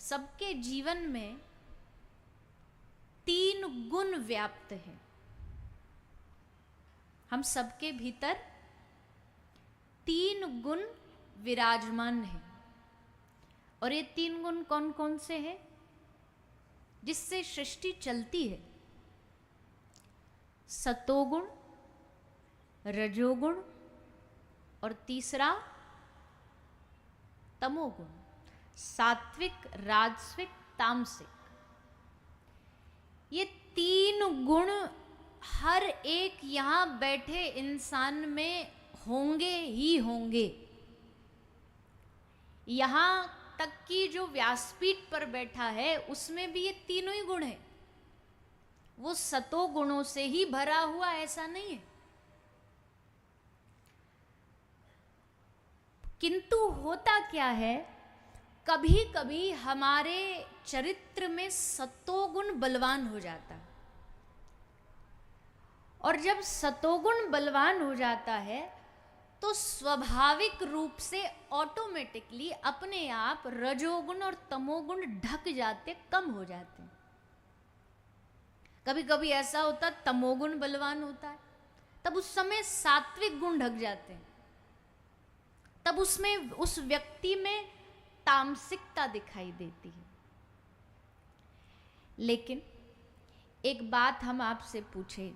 सबके जीवन में 3 गुण व्याप्त हैं। हम सबके भीतर 3 गुण विराजमान हैं। और ये 3 गुण कौन कौन से हैं जिससे सृष्टि चलती है? सतोगुण, रजोगुण और तीसरा तमोगुण। सात्विक, राजसिक, तामसिक। ये 3 गुण हर एक यहां बैठे इंसान में होंगे ही होंगे। यहां तक कि जो व्यासपीठ पर बैठा है उसमें भी ये तीनों ही गुण हैं। वो सतो गुणों से ही भरा हुआ ऐसा नहीं है। किंतु होता क्या है, कभी कभी हमारे चरित्र में सतोगुण बलवान हो जाता है। और जब सतोगुण बलवान हो जाता है तो स्वाभाविक रूप से ऑटोमेटिकली अपने आप रजोगुण और तमोगुण ढक जाते, कम हो जाते हैं। कभी कभी ऐसा होता है तमोगुण बलवान होता है, तब उस समय सात्विक गुण ढक जाते हैं। तब उसमें, उस व्यक्ति में तामसिकता दिखाई देती है। लेकिन एक बात हम आपसे पूछें,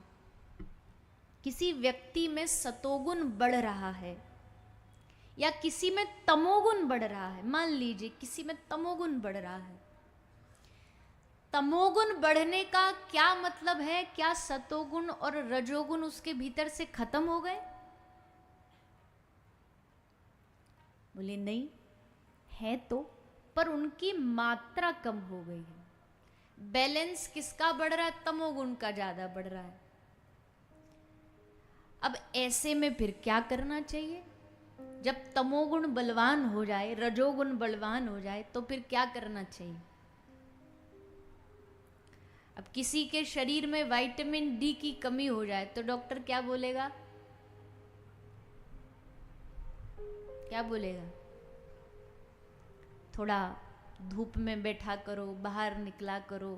किसी व्यक्ति में सतोगुण बढ़ रहा है या किसी में तमोगुण बढ़ रहा है। मान लीजिए किसी में तमोगुण बढ़ रहा है, तमोगुण बढ़ने का क्या मतलब है? क्या सतोगुण और रजोगुण उसके भीतर से खत्म हो गए? बोले नहीं, है तो, पर उनकी मात्रा कम हो गई है। बैलेंस किसका बढ़ रहा है? तमोगुण का ज्यादा बढ़ रहा है। अब ऐसे में फिर क्या करना चाहिए? जब तमोगुण बलवान हो जाए, रजोगुण बलवान हो जाए, तो फिर क्या करना चाहिए? अब किसी के शरीर में विटामिन डी की कमी हो जाए तो डॉक्टर क्या बोलेगा? क्या बोलेगा? थोड़ा धूप में बैठा करो, बाहर निकला करो।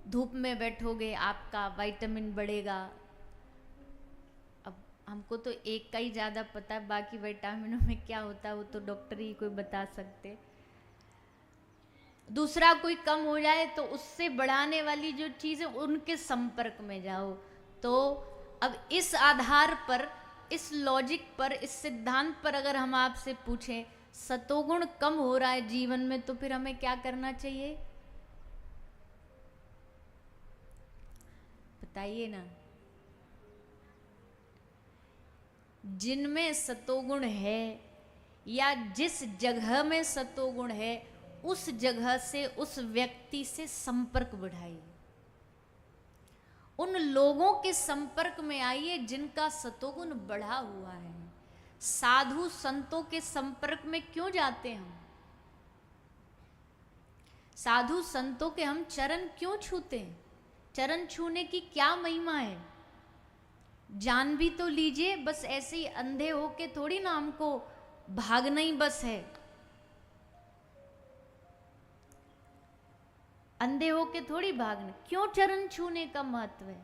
धूप में बैठोगे आपका विटामिन बढ़ेगा। अब हमको तो एक का ही ज़्यादा पता है, बाकी विटामिनों में क्या होता है वो तो डॉक्टर ही कोई बता सकते। दूसरा कोई कम हो जाए तो उससे बढ़ाने वाली जो चीज़ें उनके संपर्क में जाओ। तो अब इस आधार पर, इस लॉजिक पर, इस सिद्धांत पर अगर हम आपसे पूछें सतोगुण कम हो रहा है जीवन में, तो फिर हमें क्या करना चाहिए? बताइए ना। जिनमें सतोगुण है या जिस जगह में सतोगुण है उस जगह से, उस व्यक्ति से संपर्क बढ़ाइए। उन लोगों के संपर्क में आइए जिनका सतोगुण बढ़ा हुआ है। साधु संतों के संपर्क में क्यों जाते हैं हम? साधु संतों के हम चरण क्यों छूते हैं? चरण छूने की क्या महिमा है? जान भी तो लीजिए। बस ऐसे ही अंधे होके थोड़ी ना हमको भागना ही बस है। अंधे होके थोड़ी भागना। क्यों चरण छूने का महत्व है?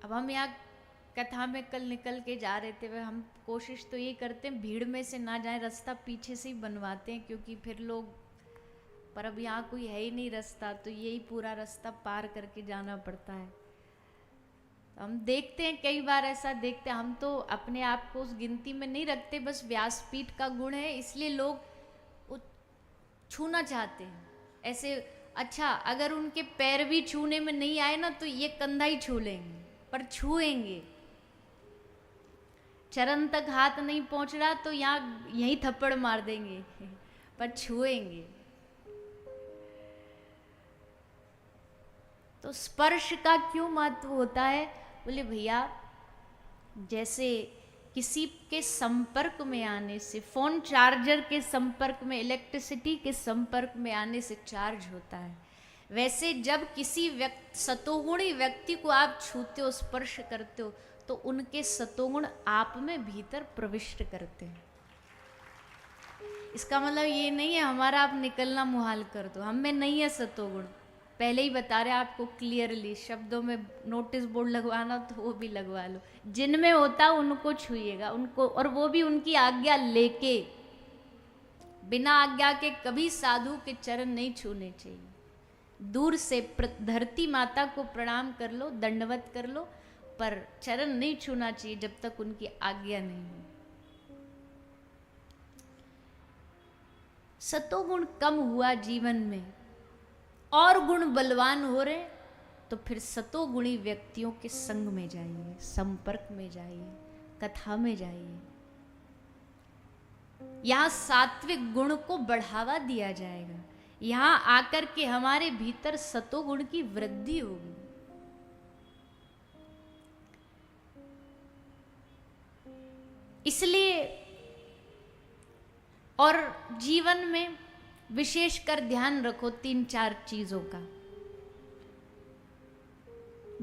अब हम यहाँ कथा में कल निकल के जा रहे थे, वह हम कोशिश तो ये करते हैं भीड़ में से ना जाए, रास्ता पीछे से ही बनवाते हैं क्योंकि फिर लोग, पर अब यहाँ कोई है ही नहीं रास्ता, तो यही पूरा रास्ता पार करके जाना पड़ता है। तो हम देखते हैं, कई बार ऐसा देखते हैं, हम तो अपने आप को उस गिनती में नहीं रखते, बस व्यासपीठ का गुण है इसलिए लोग छूना चाहते हैं ऐसे। अच्छा, अगर उनके पैर भी छूने में नहीं आए ना तो ये कंधा ही छू लेंगे, पर छुएंगे। चरण तक हाथ नहीं पहुंच रहा तो यहाँ यहीं थप्पड़ मार देंगे, पर छुएंगे। तो स्पर्श का क्यों महत्व होता है? बोले भैया, जैसे किसी के संपर्क में आने से, फोन चार्जर के संपर्क में, इलेक्ट्रिसिटी के संपर्क में आने से चार्ज होता है, वैसे जब किसी सतोगुणी व्यक्ति को आप छूते हो, स्पर्श करते हो, तो उनके सतोगुण आप में भीतर प्रविष्ट करते हैं। इसका मतलब ये नहीं है हमारा आप निकलना मुहाल कर दो, हम में नहीं है सतोगुण। पहले ही बता रहे आपको क्लियरली, शब्दों में नोटिस बोर्ड लगवाना तो वो भी लगवा लो, जिनमें होता उनको छूइएगा, उनको, और वो भी उनकी आज्ञा लेके। बिना आज्ञा के कभी साधु के चरण नहीं छूने चाहिए। दूर से धरती माता को प्रणाम कर लो, दंडवत कर लो, पर चरण नहीं छूना चाहिए जब तक उनकी आज्ञा नहीं हो। सतोगुण कम हुआ जीवन में और गुण बलवान हो रहे, तो फिर सतोगुणी व्यक्तियों के संग में जाइए, संपर्क में जाइए, कथा में जाइए। यहां सात्विक गुण को बढ़ावा दिया जाएगा, यहां आकर के हमारे भीतर सतोगुण की वृद्धि होगी। इसलिए और जीवन में विशेषकर ध्यान रखो 3-4 चीजों का।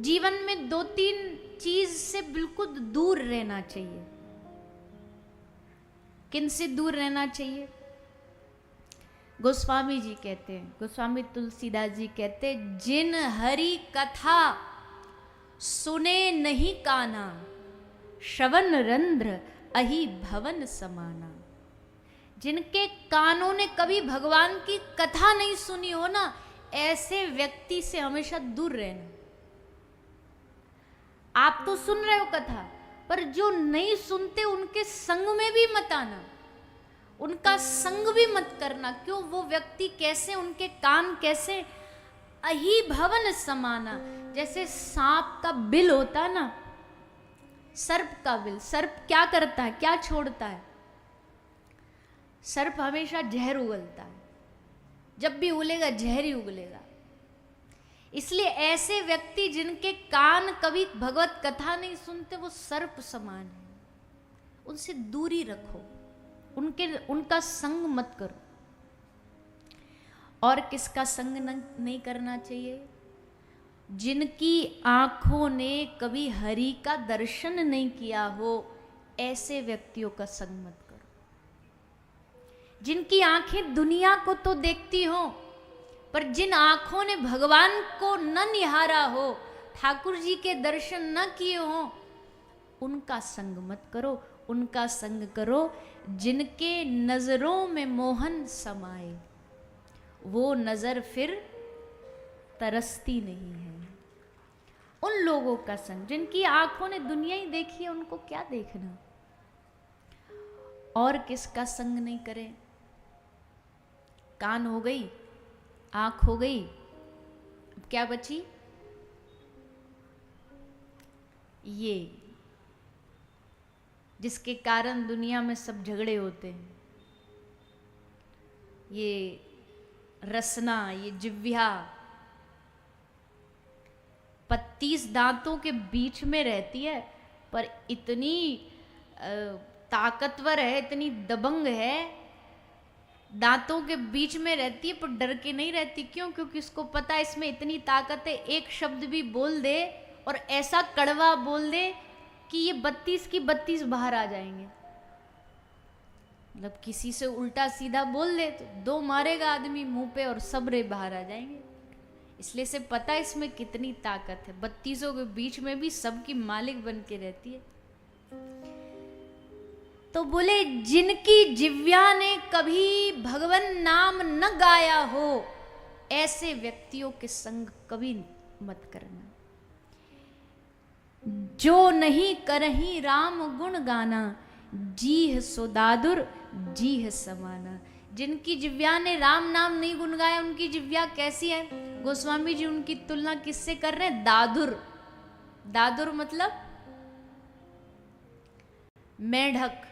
जीवन में 2-3 चीज से बिल्कुल दूर रहना चाहिए। किन से दूर रहना चाहिए? गोस्वामी जी कहते हैं, गोस्वामी तुलसीदास जी कहते हैं, जिन हरि कथा सुने नहीं काना, श्रवण रंध्र अहि भवन समाना। जिनके कानों ने कभी भगवान की कथा नहीं सुनी हो ना, ऐसे व्यक्ति से हमेशा दूर रहना। आप तो सुन रहे हो कथा, पर जो नहीं सुनते उनके संग में भी मत आना, उनका संग भी मत करना। क्यों? वो व्यक्ति कैसे, उनके कान कैसे, अहि भवन समाना। जैसे सांप का बिल होता है ना, सर्प का बिल, सर्प क्या करता है, क्या छोड़ता है? सर्प हमेशा जहर उगलता है, जब भी उगलेगा जहर ही उगलेगा। इसलिए ऐसे व्यक्ति जिनके कान कभी भगवत कथा नहीं सुनते, वो सर्प समान है, उनसे दूरी रखो, उनका संग मत करो। और किसका संग नहीं करना चाहिए? जिनकी आंखों ने कभी हरि का दर्शन नहीं किया हो, ऐसे व्यक्तियों का संग मत करो। जिनकी आंखें दुनिया को तो देखती हो, पर जिन आंखों ने भगवान को न निहारा हो, ठाकुर जी के दर्शन न किए हो, उनका संग मत करो। उनका संग करो जिनके नजरों में मोहन समाए, वो नजर फिर तरसती नहीं है। उन लोगों का संग, जिनकी आंखों ने दुनिया ही देखी है, उनको क्या देखना। और किसका संग नहीं करें? कान हो गई, आंख हो गई, अब क्या बची? ये जिसके कारण दुनिया में सब झगड़े होते हैं, ये रसना, ये जिह्वा 32 दांतों के बीच में रहती है, पर इतनी ताकतवर है, इतनी दबंग है, दांतों के बीच में रहती है पर डर के नहीं रहती। क्यों? क्योंकि उसको पता है इसमें इतनी ताकत है, एक शब्द भी बोल दे और ऐसा कड़वा बोल दे कि ये 32 की 32 बाहर आ जाएंगे। मतलब किसी से उल्टा सीधा बोल दे तो 2 मारेगा आदमी मुंह पे और सब रे बाहर आ जाएंगे। इसलिए से पता है इसमें कितनी ताकत है। 32 के बीच में भी सबकी मालिक बन के रहती है। तो बोले जिनकी जिह्वा ने कभी भगवान नाम न गाया हो, ऐसे व्यक्तियों के संग कभी मत करना। जो नहीं करही राम गुण गाना, जीह सो दादुर जीह समाना। जिनकी जिह्वा ने राम नाम नहीं गुनगाया, उनकी जिह्वा कैसी है? गोस्वामी जी उनकी तुलना किससे कर रहे हैं? दादुर। दादुर मतलब मेढक।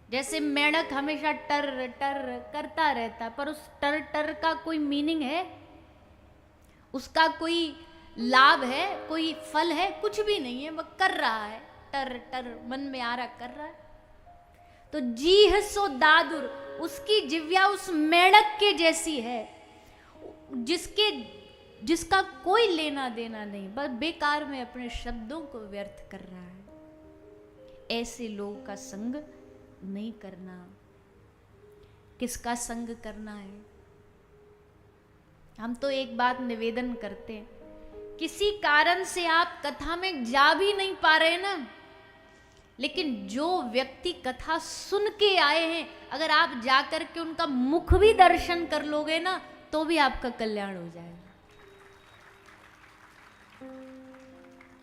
जैसे मेढक हमेशा टर टर करता रहता, पर उस टर टर का कोई मीनिंग है? उसका कोई लाभ है? कोई फल है? कुछ भी नहीं है, वह कर रहा है, टर टर मन में आ रहा, कर रहा है। तो जीह सो दादुर, उसकी जिह्वा उस मेढक के जैसी है, जिसके जिसका कोई लेना देना नहीं, बस बेकार में अपने शब्दों को व्यर्थ कर रहा है, ऐसे लोग का संग नहीं करना। किसका संग करना है? हम तो एक बात निवेदन करते हैं, किसी कारण से आप कथा में जा भी नहीं पा रहे ना, लेकिन जो व्यक्ति कथा सुन के आए हैं, अगर आप जाकर के उनका मुख भी दर्शन कर लोगे ना, तो भी आपका कल्याण हो जाएगा।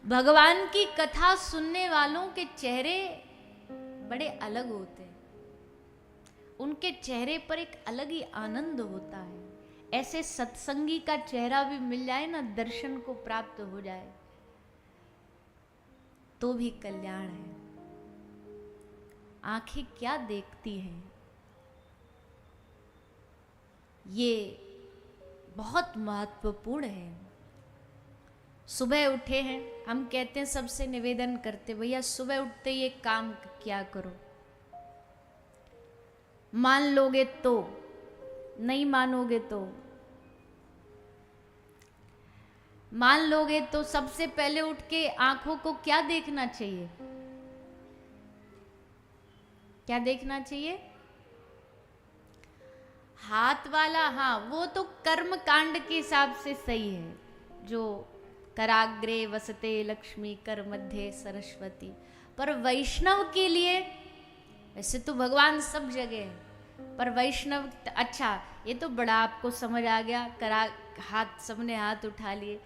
भगवान की कथा सुनने वालों के चेहरे बड़े अलग होते हैं, उनके चेहरे पर एक अलग ही आनंद होता है। ऐसे सत्संगी का चेहरा भी मिल जाए ना, दर्शन को प्राप्त हो जाए, तो भी कल्याण है। आंखें क्या देखती हैं, ये बहुत महत्वपूर्ण है। सुबह उठे हैं, हम कहते हैं, सबसे निवेदन करते, भैया सुबह उठते ही एक काम क्या करो, मान लोगे तो, नहीं मानोगे तो। मान लोगे तो सबसे पहले उठ के आंखों को क्या देखना चाहिए? क्या देखना चाहिए? हाथ वाला, हाँ वो तो कर्म कांड के हिसाब से सही है, जो कराग्रे वसते लक्ष्मी कर मध्य सरस्वती। पर वैष्णव के लिए, वैसे तो भगवान सब जगह है, पर वैष्णव, अच्छा ये तो बड़ा आपको समझ आ गया, हाथ सबने हाथ उठा लिए,